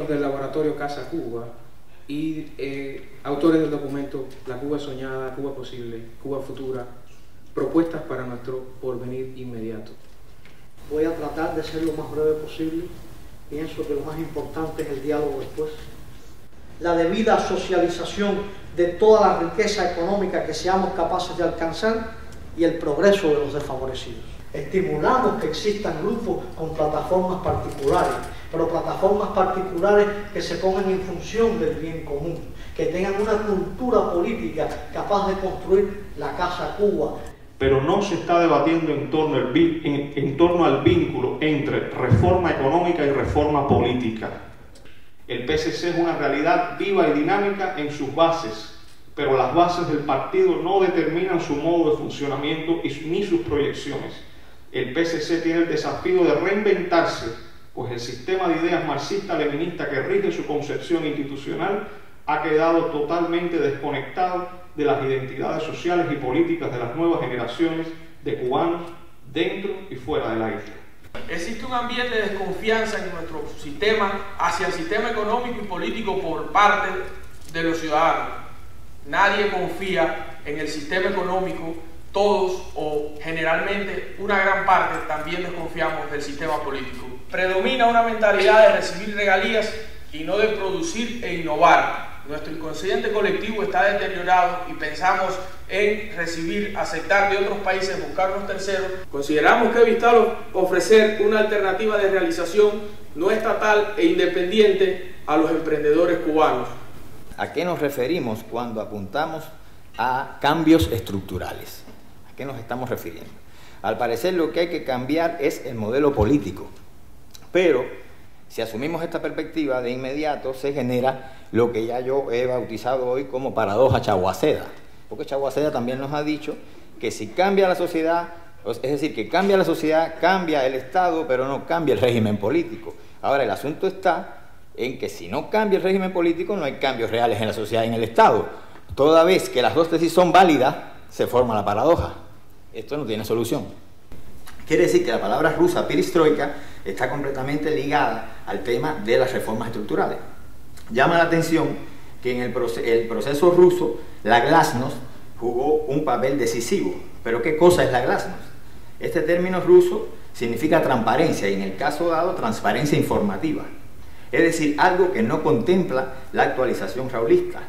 miembros del laboratorio Casa Cuba y autores del documento La Cuba Soñada, Cuba Posible, Cuba Futura, propuestas para nuestro porvenir inmediato. Voy a tratar de ser lo más breve posible. Pienso que lo más importante es el diálogo después. La debida socialización de toda la riqueza económica que seamos capaces de alcanzar y el progreso de los desfavorecidos. Estimulamos que existan grupos con plataformas particulares, pero plataformas particulares que se pongan en función del bien común, que tengan una cultura política capaz de construir la Casa Cuba. Pero no se está debatiendo en torno al vínculo entre reforma económica y reforma política. El PSC es una realidad viva y dinámica en sus bases, pero las bases del partido no determinan su modo de funcionamiento ni sus proyecciones. El PSC tiene el desafío de reinventarse, pues el sistema de ideas marxista-leninista que rige su concepción institucional ha quedado totalmente desconectado de las identidades sociales y políticas de las nuevas generaciones de cubanos dentro y fuera de la isla. Existe un ambiente de desconfianza en nuestro sistema hacia el sistema económico y político por parte de los ciudadanos. Nadie confía en el sistema económico, todos o generalmente una gran parte también desconfiamos del sistema político. Predomina una mentalidad de recibir regalías y no de producir e innovar. Nuestro inconsciente colectivo está deteriorado y pensamos en recibir, aceptar de otros países, buscar unos terceros. Consideramos que es vital ofrecer una alternativa de realización no estatal e independiente a los emprendedores cubanos. ¿A qué nos referimos cuando apuntamos a cambios estructurales? ¿A qué nos estamos refiriendo? Al parecer lo que hay que cambiar es el modelo político, pero si asumimos esta perspectiva, de inmediato se genera lo que ya yo he bautizado hoy como paradoja Chaguaceda, porque Chaguaceda también nos ha dicho que si cambia la sociedad, es decir, que cambia la sociedad, cambia el Estado, pero no cambia el régimen político. Ahora, el asunto está en que si no cambia el régimen político, no hay cambios reales en la sociedad y en el Estado. Toda vez que las dos tesis son válidas, se forma la paradoja. Esto no tiene solución. Quiere decir que la palabra rusa perestroika está completamente ligada al tema de las reformas estructurales. Llama la atención que en el proceso ruso la glasnost jugó un papel decisivo. ¿Pero qué cosa es la glasnost? Este término ruso significa transparencia y en el caso dado transparencia informativa. Es decir, algo que no contempla la actualización raulista.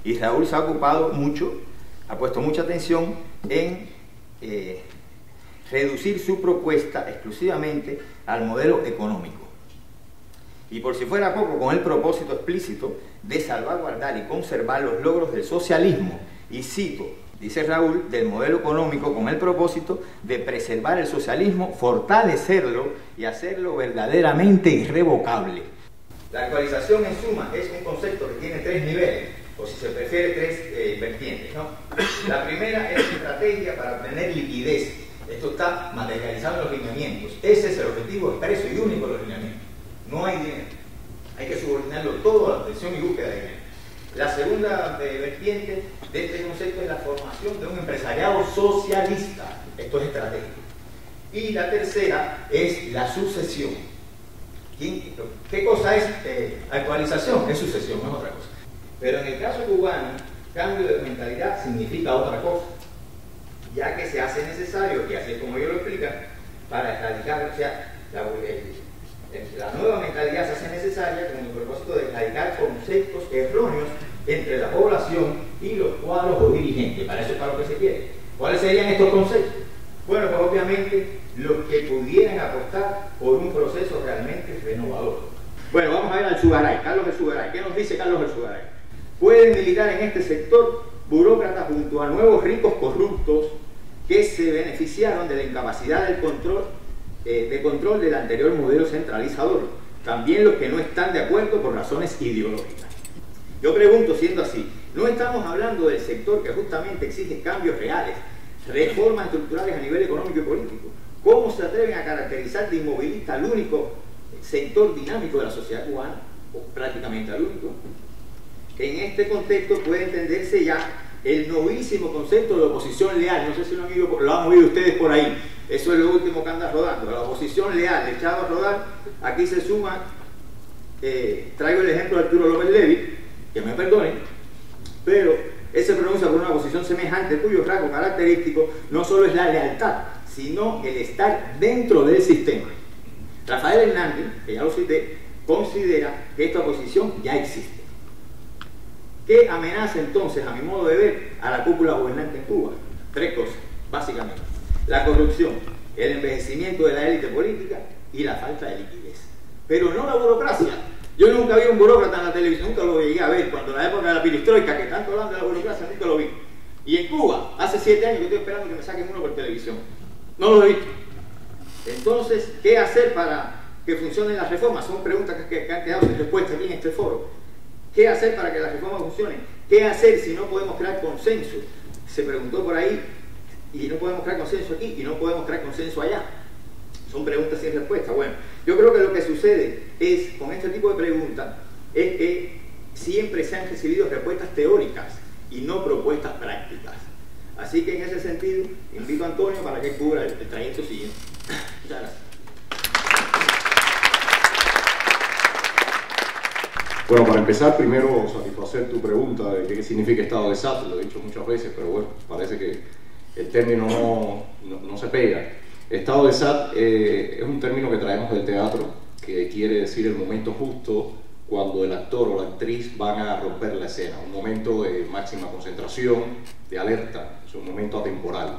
Y Raúl se ha ocupado mucho, ha puesto mucha atención en reducir su propuesta exclusivamente al modelo económico. Y por si fuera poco, con el propósito explícito de salvaguardar y conservar los logros del socialismo, y cito, dice Raúl, del modelo económico con el propósito de preservar el socialismo, fortalecerlo y hacerlo verdaderamente irrevocable. La actualización, en suma, es un concepto que tiene tres niveles, o si se prefiere, tres vertientes, ¿no? La primera es estrategia para obtener liquidez. Esto está materializado en los lineamientos. Ese es el objetivo expreso y único de los lineamientos. No hay dinero. Hay que subordinarlo todo a la obtención y búsqueda de dinero. La segunda vertiente de este concepto es la formación de un empresariado socialista. Esto es estratégico. Y la tercera es la sucesión. ¿Qué cosa es actualización? Es sucesión, no es otra cosa. Pero en el caso cubano, cambio de mentalidad significa otra cosa, ya que se hace necesario, y así es como ellos lo explican, para erradicar, o sea, la nueva mentalidad se hace necesaria con el propósito de erradicar conceptos erróneos entre la población y los cuadros o dirigentes. Para eso es para lo que se quiere. ¿Cuáles serían estos conceptos? Bueno, pues obviamente los que pudieran apostar por un proceso realmente renovador. Bueno, vamos a ver al Zugaray, Carlos El Zugaray. ¿Qué nos dice Carlos El Zugaray? Pueden militar en este sector burócratas junto a nuevos ricos corruptos que se beneficiaron de la incapacidad del control del anterior modelo centralizador. También los que no están de acuerdo por razones ideológicas. Yo pregunto, siendo así, ¿no estamos hablando del sector que justamente exige cambios reales, reformas estructurales a nivel económico y político? ¿Cómo se atreven a caracterizar de inmovilista al único sector dinámico de la sociedad cubana, o prácticamente al único? En este contexto puede entenderse ya el novísimo concepto de oposición leal. No sé si lo han oído ustedes por ahí. Eso es lo último que anda rodando. La oposición leal, echado a rodar. Aquí se suma traigo el ejemplo de Arturo López Levi, que me perdonen, pero él se pronuncia por una posición semejante cuyo rasgo característico no solo es la lealtad, sino el estar dentro del sistema. Rafael Hernández, que ya lo cité, considera que esta posición ya existe. ¿Qué amenaza entonces, a mi modo de ver, a la cúpula gobernante en Cuba? Tres cosas, básicamente. La corrupción, el envejecimiento de la élite política y la falta de liquidez. Pero no la burocracia. Yo nunca vi un burócrata en la televisión, nunca lo llegué a ver. Cuando en la época de la perestroika, que tanto hablan de la burocracia, nunca lo vi. Y en Cuba, hace 7 años que estoy esperando que me saquen uno por televisión. No lo he visto. Entonces, ¿qué hacer para que funcionen las reformas? Son preguntas que han quedado sin respuesta aquí en este foro. ¿Qué hacer para que las reformas funcionen? ¿Qué hacer si no podemos crear consenso? Se preguntó por ahí, y no podemos crear consenso aquí, y no podemos crear consenso allá. Son preguntas sin respuesta. Bueno, yo creo que lo que sucede es, con este tipo de preguntas, es que siempre se han recibido respuestas teóricas y no propuestas prácticas. Así que en ese sentido, invito a Antonio para que cubra el trayecto siguiente. Muchas gracias. Bueno, para empezar, primero satisfacer tu pregunta de qué significa estado de SAT, lo he dicho muchas veces, pero bueno, parece que el término no se pega. Estado de SAT es un término que traemos del teatro, que quiere decir el momento justo cuando el actor o la actriz van a romper la escena, un momento de máxima concentración, de alerta, es un momento atemporal.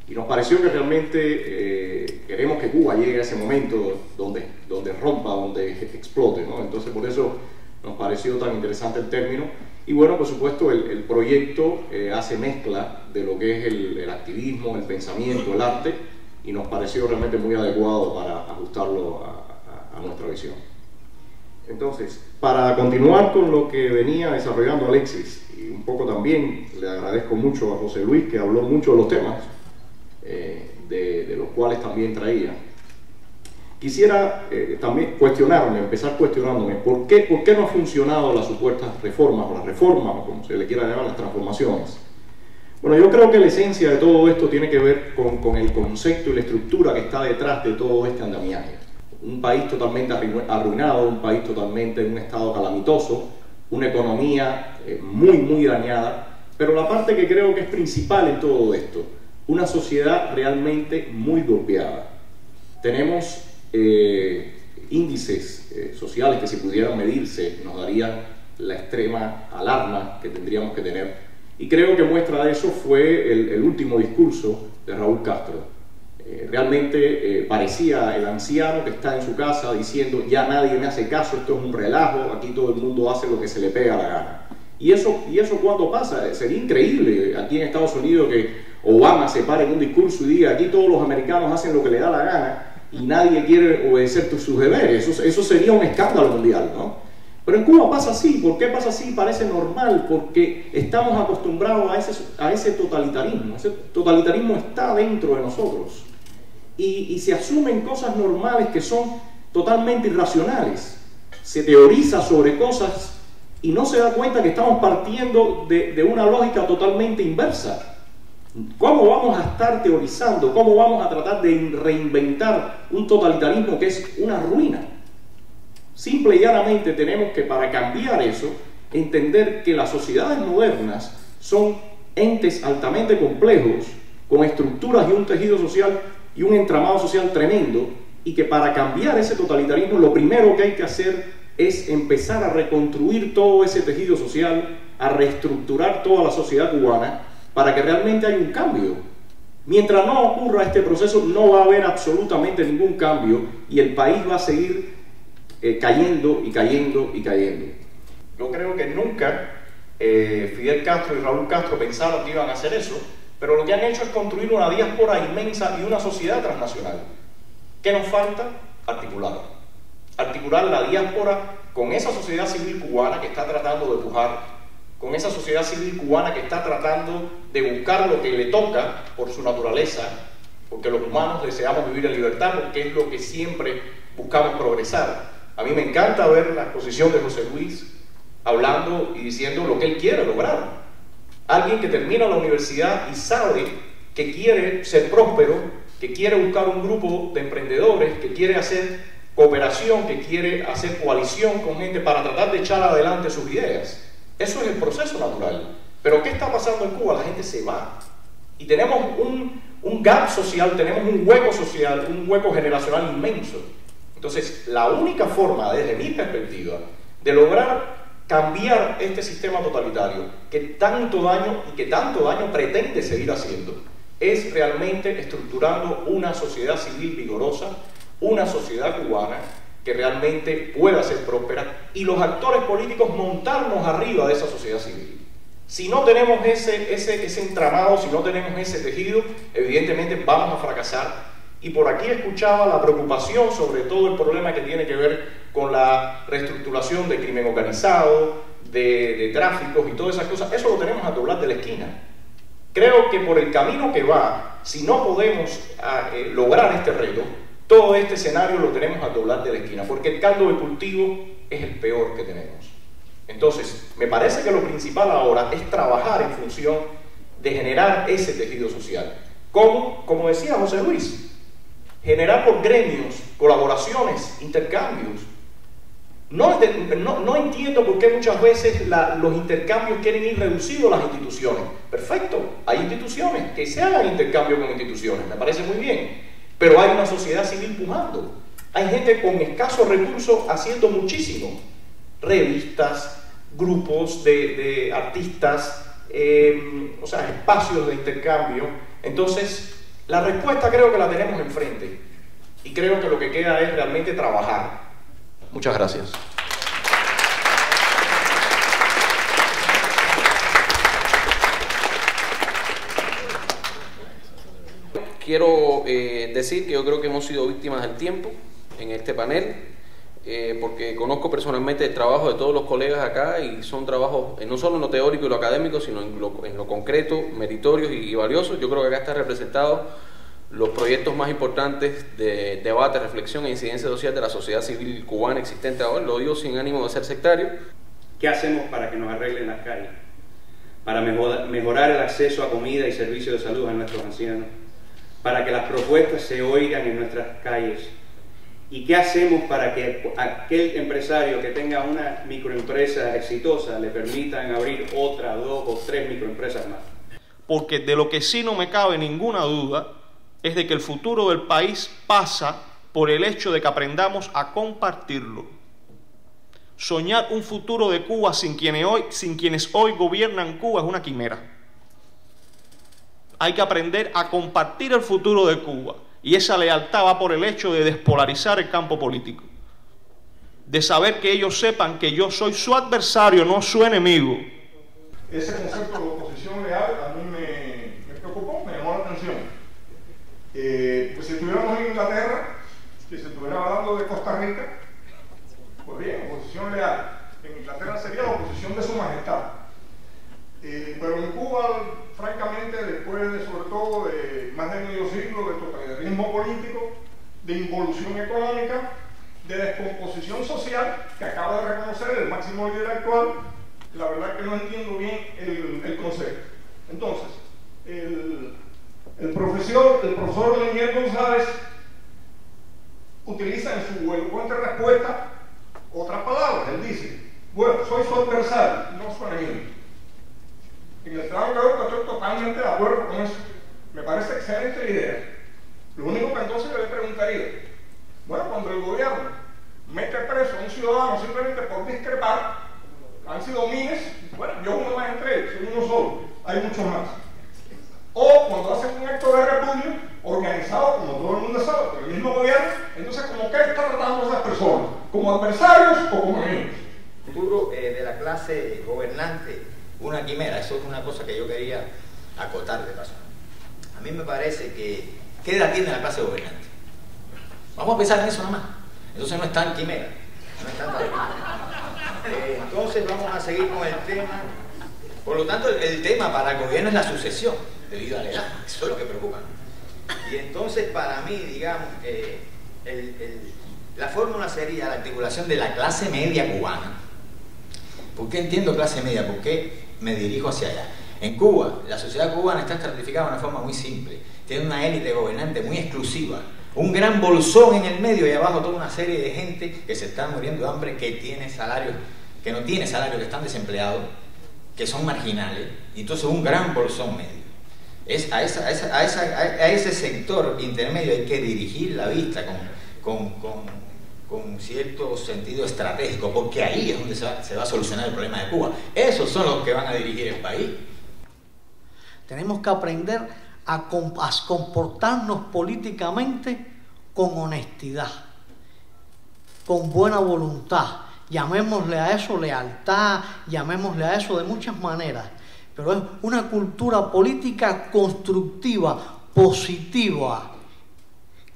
Y nos pareció que realmente queremos que Cuba llegue a ese momento donde rompa, donde explote, ¿no? Entonces por eso nos pareció tan interesante el término. Y bueno, por supuesto, el proyecto hace mezcla de lo que es el activismo, el pensamiento, el arte, y nos pareció realmente muy adecuado para ajustarlo a nuestra visión. Entonces, para continuar con lo que venía desarrollando Alexis, y un poco también le agradezco mucho a José Luis, que habló mucho de los temas, de los cuales también traía. Quisiera también empezar cuestionándome, ¿por qué no han funcionado las supuestas reformas, o las reformas, o como se le quiera llamar, las transformaciones? Bueno, yo creo que la esencia de todo esto tiene que ver con el concepto y la estructura que está detrás de todo este andamiaje. Un país totalmente arruinado, un país totalmente en un estado calamitoso, una economía muy dañada, pero la parte que creo que es principal en todo esto, una sociedad realmente muy golpeada. Tenemos índices sociales que, si pudieran medirse, nos darían la extrema alarma que tendríamos que tener. Y creo que muestra de eso fue el último discurso de Raúl Castro. Realmente parecía el anciano que está en su casa diciendo: ya nadie me hace caso, esto es un relajo, aquí todo el mundo hace lo que se le pega la gana. ¿Y eso cuándo pasa? Sería increíble aquí en Estados Unidos que Obama se pare en un discurso y diga: aquí todos los americanos hacen lo que le da la gana y nadie quiere obedecer sus deberes. Eso sería un escándalo mundial, ¿no? Pero en Cuba pasa así. ¿Por qué pasa así? Parece normal, porque estamos acostumbrados a ese totalitarismo. Ese totalitarismo está dentro de nosotros. Y se asumen cosas normales que son totalmente irracionales. Se teoriza sobre cosas y no se da cuenta que estamos partiendo de una lógica totalmente inversa. ¿Cómo vamos a estar teorizando? ¿Cómo vamos a tratar de reinventar un totalitarismo que es una ruina? Simple y llanamente tenemos que, para cambiar eso, entender que las sociedades modernas son entes altamente complejos, con estructuras y un tejido social y un entramado social tremendo, y que para cambiar ese totalitarismo lo primero que hay que hacer es empezar a reconstruir todo ese tejido social, a reestructurar toda la sociedad cubana, para que realmente haya un cambio. Mientras no ocurra este proceso, no va a haber absolutamente ningún cambio y el país va a seguir cayendo y cayendo y cayendo. Yo creo que nunca Fidel Castro y Raúl Castro pensaron que iban a hacer eso, pero lo que han hecho es construir una diáspora inmensa y una sociedad transnacional. ¿Qué nos falta? Articular la diáspora con esa sociedad civil cubana que está tratando de pujar, con esa sociedad civil cubana que está tratando de buscar lo que le toca por su naturaleza, porque los humanos deseamos vivir en libertad, porque es lo que siempre buscamos progresar. A mí me encanta ver la exposición de José Luis hablando y diciendo lo que él quiere lograr. Alguien que termina la universidad y sabe que quiere ser próspero, que quiere buscar un grupo de emprendedores, que quiere hacer cooperación, que quiere hacer coalición con gente para tratar de echar adelante sus ideas. Eso es el proceso natural. Pero ¿qué está pasando en Cuba? La gente se va. Y tenemos un gap social, tenemos un hueco social, un hueco generacional inmenso. Entonces, la única forma, desde mi perspectiva, de lograr cambiar este sistema totalitario que tanto daño pretende seguir haciendo, es realmente estructurando una sociedad civil vigorosa, una sociedad cubana que realmente pueda ser próspera, y los actores políticos montarnos arriba de esa sociedad civil. Si no tenemos ese entramado, si no tenemos ese tejido, evidentemente vamos a fracasar. Y por aquí escuchaba la preocupación sobre todo el problema que tiene que ver con la reestructuración de crimen organizado, de tráficos y todas esas cosas. Eso lo tenemos a doblar de la esquina. Creo que por el camino que va, si no podemos lograr este reto, todo este escenario lo tenemos a doblar de la esquina, porque el caldo de cultivo es el peor que tenemos. Entonces, me parece que lo principal ahora es trabajar en función de generar ese tejido social. ¿Cómo? Como decía José Luis, generar por gremios, colaboraciones, intercambios. No entiendo por qué muchas veces los intercambios quieren ir reducidos a las instituciones. Perfecto, hay instituciones, que se hagan intercambios con instituciones, me parece muy bien. Pero hay una sociedad civil pujando. Hay gente con escasos recursos haciendo muchísimo. Revistas, grupos de artistas, espacios de intercambio. Entonces, la respuesta creo que la tenemos enfrente. Y creo que lo que queda es realmente trabajar. Muchas gracias. Quiero decir que yo creo que hemos sido víctimas del tiempo en este panel, porque conozco personalmente el trabajo de todos los colegas acá, y son trabajos no solo en lo teórico y lo académico, sino en lo concreto, meritorios y valiosos. Yo creo que acá están representados los proyectos más importantes de debate, reflexión e incidencia social de la sociedad civil cubana existente ahora. Lo digo sin ánimo de ser sectario. ¿Qué hacemos para que nos arreglen las calles? Para mejorar el acceso a comida y servicios de salud a nuestros ancianos, para que las propuestas se oigan en nuestras calles. ¿Y qué hacemos para que aquel empresario que tenga una microempresa exitosa le permitan abrir otra, 2 o 3 microempresas más? Porque de lo que sí no me cabe ninguna duda es de que el futuro del país pasa por el hecho de que aprendamos a compartirlo. Soñar un futuro de Cuba sin quienes hoy gobiernan Cuba es una quimera. Hay que aprender a compartir el futuro de Cuba, y esa lealtad va por el hecho de despolarizar el campo político, de saber que ellos sepan que yo soy su adversario, no su enemigo. Ese concepto de oposición leal a mí me preocupó, me llamó la atención. Pues si estuviéramos en Inglaterra, si se estuviera hablando de Costa Rica, pues bien, oposición leal. En Inglaterra sería la oposición de su majestad. Pero en Cuba, francamente, después de sobre todo de más de medio siglo de totalitarismo político, de involución económica, de descomposición social, que acaba de reconocer el máximo líder actual, la verdad que no entiendo bien el concepto. Entonces, el profesor Leñez González utiliza en su elocuente respuesta otras palabras. Él dice, bueno, soy su adversario, no su enemigo. En el tramo que estoy totalmente de acuerdo con eso. Me parece excelente la idea. Lo único que entonces yo le preguntaría, bueno, cuando el gobierno mete preso a un ciudadano simplemente por discrepar, han sido miles, bueno, yo uno más entre ellos, soy uno solo, hay muchos más. O cuando hacen un acto de repudio organizado, como todo el mundo sabe, por el mismo gobierno, entonces como que está tratando a esas personas, como adversarios o como enemigos. El futuro de la clase gobernante, una quimera, eso es una cosa que yo quería acotar de paso. A mí me parece que, ¿qué edad tiene la clase gobernante? Vamos a pensar en eso nomás. Entonces no es tan quimera, no es tanta quimera. Entonces vamos a seguir con el tema. Por lo tanto, el tema para el gobierno es la sucesión debido a la edad. Eso es lo que preocupa. Y entonces, para mí, digamos, la fórmula sería la articulación de la clase media cubana. ¿Por qué entiendo clase media? ¿Por qué me dirijo hacia allá? En Cuba, la sociedad cubana está estratificada de una forma muy simple. Tiene una élite gobernante muy exclusiva, un gran bolsón en el medio y abajo toda una serie de gente que se está muriendo de hambre, que tiene salario, que no tiene salario, que están desempleados, que son marginales, y entonces un gran bolsón medio. A ese sector intermedio hay que dirigir la vista con cierto sentido estratégico, porque ahí es donde se va a solucionar el problema de Cuba. Esos son los que van a dirigir el país. Tenemos que aprender a comportarnos políticamente con honestidad, con buena voluntad. Llamémosle a eso lealtad, llamémosle a eso de muchas maneras, pero es una cultura política constructiva, positiva,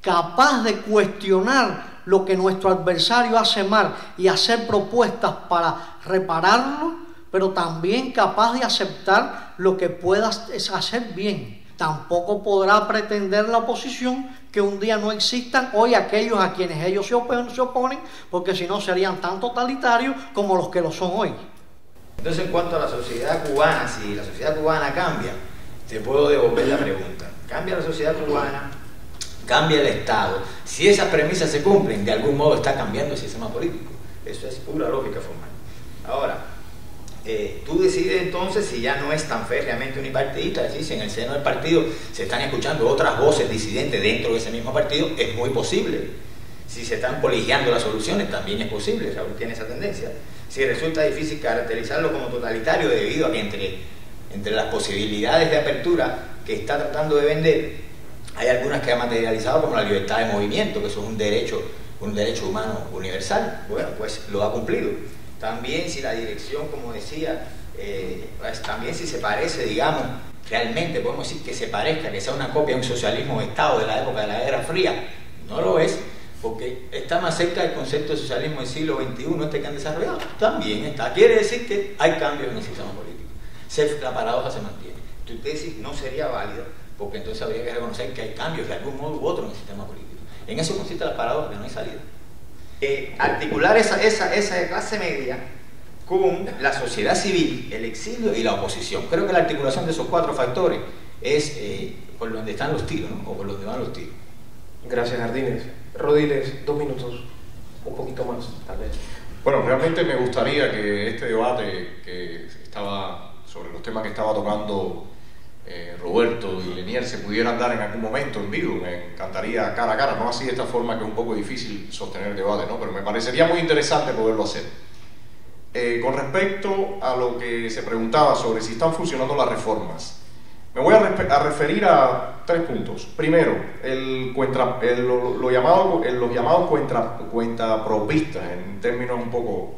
capaz de cuestionar lo que nuestro adversario hace mal y hacer propuestas para repararlo, pero también capaz de aceptar lo que puedas hacer bien. Tampoco podrá pretender la oposición que un día no existan hoy aquellos a quienes ellos se oponen, porque si no serían tan totalitarios como los que lo son hoy. Entonces, en cuanto a la sociedad cubana, si la sociedad cubana cambia, te puedo devolver la pregunta. ¿Cambia la sociedad cubana? ¿Cambia el Estado? Si esas premisas se cumplen, de algún modo está cambiando el sistema político. Eso es pura lógica formal. Ahora, tú decides entonces si ya no es tan férreamente unipartidista, es decir, si en el seno del partido se están escuchando otras voces disidentes dentro de ese mismo partido, es muy posible. Si se están colegiando las soluciones, también es posible. Raúl tiene esa tendencia. Si resulta difícil caracterizarlo como totalitario debido a que entre las posibilidades de apertura que está tratando de vender, hay algunas que ha materializado como la libertad de movimiento, que eso es un derecho humano universal. Bueno, pues lo ha cumplido. También si la dirección, como decía, pues también si se parece, digamos, realmente podemos decir que se parezca, que sea una copia de un socialismo de Estado de la época de la Guerra Fría, no lo es, porque está más cerca del concepto de socialismo del siglo XXI, que han desarrollado, también está. Quiere decir que hay cambios en el sistema político. La paradoja se mantiene. Tu tesis no sería válida, porque entonces habría que reconocer que hay cambios de algún modo u otro en el sistema político. En eso consiste la paradoja, que no hay salida. Articular esa clase media con la sociedad civil, el exilio y la oposición. Creo que la articulación de esos cuatro factores es por donde están los tiros, ¿no? O por donde van los tiros. Gracias, Jardines. Rodiles, 2 minutos, un poquito más, tal vez. Bueno, realmente me gustaría que este debate que estaba sobre los temas que estaba tocando Roberto y Lenier se pudieran dar en algún momento en vivo. Me encantaría cara a cara, no así de esta forma que es un poco difícil sostener el debate, ¿no? Pero me parecería muy interesante poderlo hacer. Con respecto a lo que se preguntaba sobre si están funcionando las reformas, me voy a referir a 3 puntos. Primero, los llamados cuentapropistas, en términos un poco,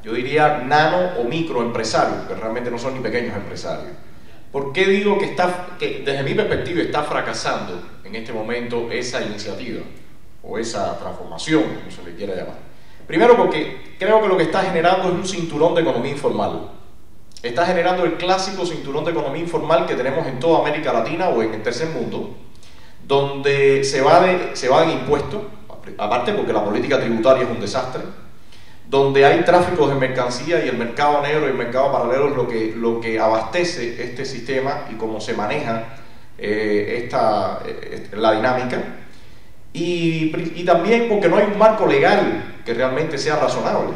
yo diría nano o microempresarios, que realmente no son ni pequeños empresarios. ¿Por qué digo que desde mi perspectiva está fracasando en este momento esa iniciativa o esa transformación, como se le quiera llamar? Primero, porque creo que lo que está generando es un cinturón de economía informal. Está generando el clásico cinturón de economía informal que tenemos en toda América Latina o en el tercer mundo, donde se van impuestos, aparte porque la política tributaria es un desastre, donde hay tráficos de mercancía y el mercado negro y el mercado paralelo es lo que abastece este sistema y cómo se maneja la dinámica, y también porque no hay un marco legal que realmente sea razonable.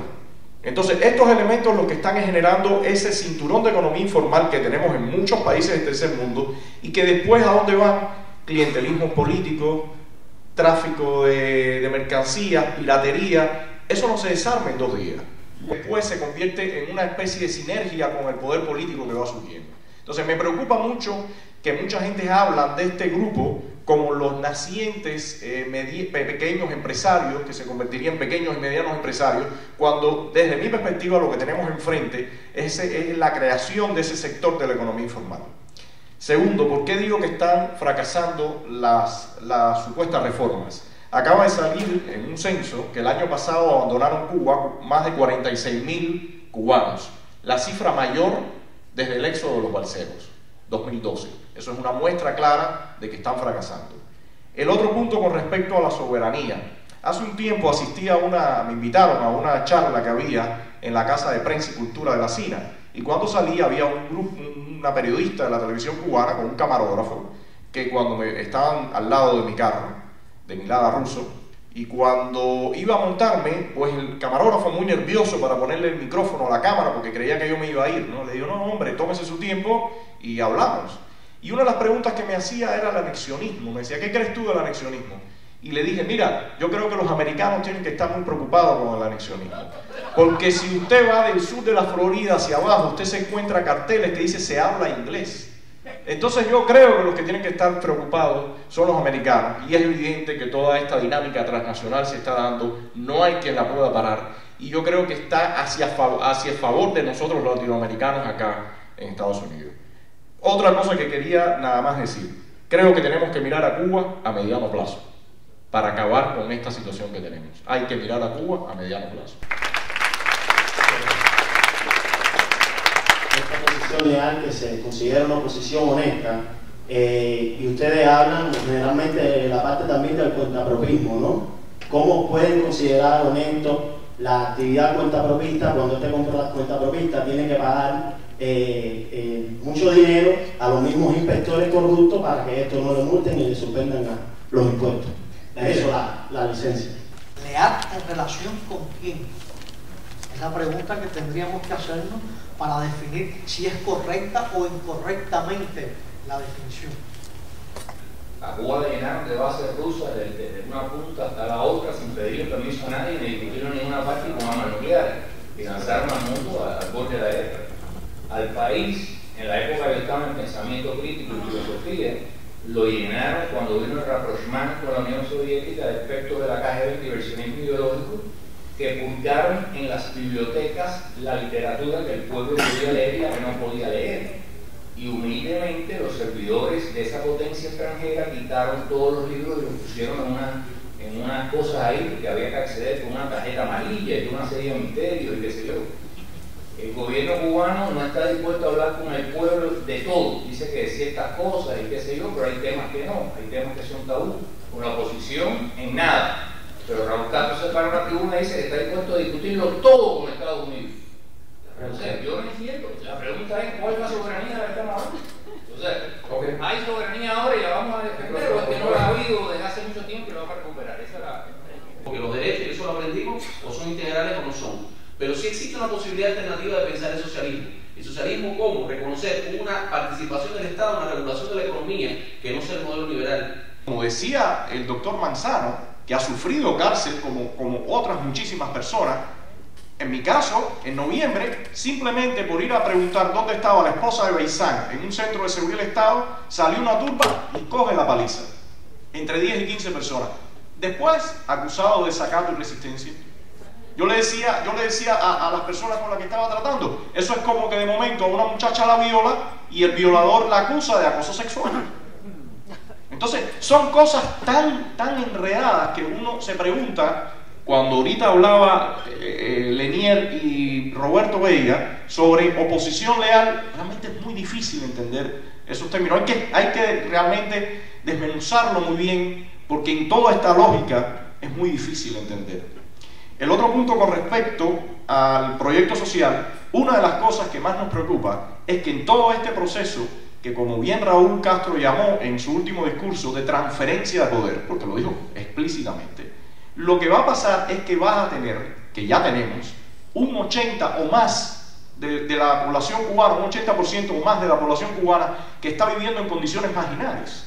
Entonces, estos elementos lo que están es generando ese cinturón de economía informal que tenemos en muchos países del tercer mundo y que después, ¿a dónde van? Clientelismo político, tráfico de mercancías, piratería. Eso no se desarma en 2 días. Después se convierte en una especie de sinergia con el poder político que va surgiendo. Entonces me preocupa mucho que mucha gente habla de este grupo como los nacientes pequeños empresarios, que se convertirían en pequeños y medianos empresarios, cuando desde mi perspectiva lo que tenemos enfrente es la creación de ese sector de la economía informal. Segundo, ¿por qué digo que están fracasando las supuestas reformas? Acaba de salir en un censo que el año pasado abandonaron Cuba más de 46.000 cubanos, la cifra mayor desde el éxodo de los balseros, 2012. Eso es una muestra clara de que están fracasando. El otro punto con respecto a la soberanía. Hace un tiempo me invitaron a una charla que había en la Casa de Prensa y Cultura de la CINA, y cuando salí había una periodista de la televisión cubana con un camarógrafo que cuando estaban al lado de mi carro de Milada Russo, y cuando iba a montarme, pues el camarógrafo muy nervioso para ponerle el micrófono a la cámara porque creía que yo me iba a ir, ¿no? Le digo, no, hombre, tómese su tiempo y hablamos. Y una de las preguntas que me hacía era el anexionismo. Me decía, ¿qué crees tú del anexionismo? Y le dije, mira, yo creo que los americanos tienen que estar muy preocupados con el anexionismo. Porque si usted va del sur de la Florida hacia abajo, usted se encuentra carteles que dice se habla inglés. Entonces yo creo que los que tienen que estar preocupados son los americanos, y es evidente que toda esta dinámica transnacional se está dando, no hay quien la pueda parar, y yo creo que está hacia el favor de nosotros los latinoamericanos acá en Estados Unidos. Otra cosa que quería nada más decir, creo que tenemos que mirar a Cuba a mediano plazo para acabar con esta situación que tenemos. Hay que mirar a Cuba a mediano plazo. Esta posición leal que se considera una posición honesta, y ustedes hablan generalmente de la parte también del cuentapropismo, ¿no? ¿Cómo pueden considerar honesto la actividad cuentapropista cuando este cuentapropista tiene que pagar mucho dinero a los mismos inspectores corruptos para que esto no le multen y le suspendan los impuestos? Eso la licencia. ¿Leal en relación con quién? Es la pregunta que tendríamos que hacernos para definir si es correcta o incorrectamente la definición. A Cuba le llenaron de bases rusas desde una punta hasta la otra sin pedir permiso a nadie ni discutirlo en ninguna parte con armas nucleares y lanzaron al mundo al borde de la guerra. Al país, en la época que estaba en pensamiento crítico y filosofía, lo llenaron cuando vino el rapprochement con la Unión Soviética respecto de la KGB y diversionismo ideológico, que publicaron en las bibliotecas la literatura que el pueblo podía leer y la que no podía leer. Y humildemente los servidores de esa potencia extranjera quitaron todos los libros y los pusieron en unas cosas ahí que había que acceder con una tarjeta amarilla y una serie de misterios y qué sé yo. El gobierno cubano no está dispuesto a hablar con el pueblo de todo. Dice que de ciertas cosas y qué sé yo, pero hay temas que no, hay temas que son tabú. Con la oposición en nada. Pero Raúl Castro se para en una tribuna y dice que está dispuesto a discutirlo todo con Estados Unidos. Entonces, yo no entiendo. La pregunta es, ¿cuál es la soberanía de la que estamos hablando? Entonces, ¿hay soberanía ahora y la vamos a defender o es que no la ha habido desde hace mucho tiempo y la vamos a recuperar? Esa es la... Porque los derechos, y eso lo aprendimos, o son integrales o no son. Pero sí existe una posibilidad alternativa de pensar el socialismo. ¿El socialismo cómo? Reconocer una participación del Estado, una regulación de la economía, que no sea el modelo liberal. Como decía el doctor Manzano, que ha sufrido cárcel como otras muchísimas personas, en mi caso, en noviembre, simplemente por ir a preguntar dónde estaba la esposa de Beizán en un centro de seguridad del Estado, salió una turba y coge la paliza, entre 10 y 15 personas. Después, acusado de desacato y resistencia. Yo le decía a las personas con las que estaba tratando, eso es como que de momento a una muchacha la viola y el violador la acusa de acoso sexual. Entonces, son cosas tan enredadas que uno se pregunta, cuando ahorita hablaba Lenier y Roberto Veiga sobre oposición leal, realmente es muy difícil entender esos términos. Hay que realmente desmenuzarlo muy bien, porque en toda esta lógica es muy difícil entender. El otro punto con respecto al proyecto social, una de las cosas que más nos preocupa es que en todo este proceso, que como bien Raúl Castro llamó en su último discurso de transferencia de poder, porque lo dijo explícitamente, lo que va a pasar es que vas a tener, que ya tenemos, un 80 o más de la población cubana, un 80% o más de la población cubana que está viviendo en condiciones marginales.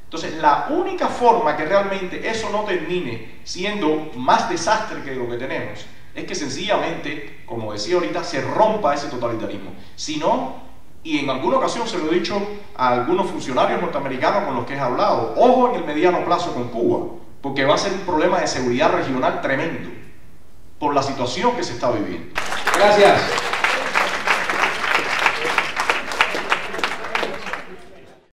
Entonces, la única forma que realmente eso no termine siendo más desastre que lo que tenemos es que sencillamente, como decía ahorita, se rompa ese totalitarismo. Si no, y en alguna ocasión se lo he dicho a algunos funcionarios norteamericanos con los que he hablado, ojo en el mediano plazo con Cuba, porque va a ser un problema de seguridad regional tremendo por la situación que se está viviendo. Gracias.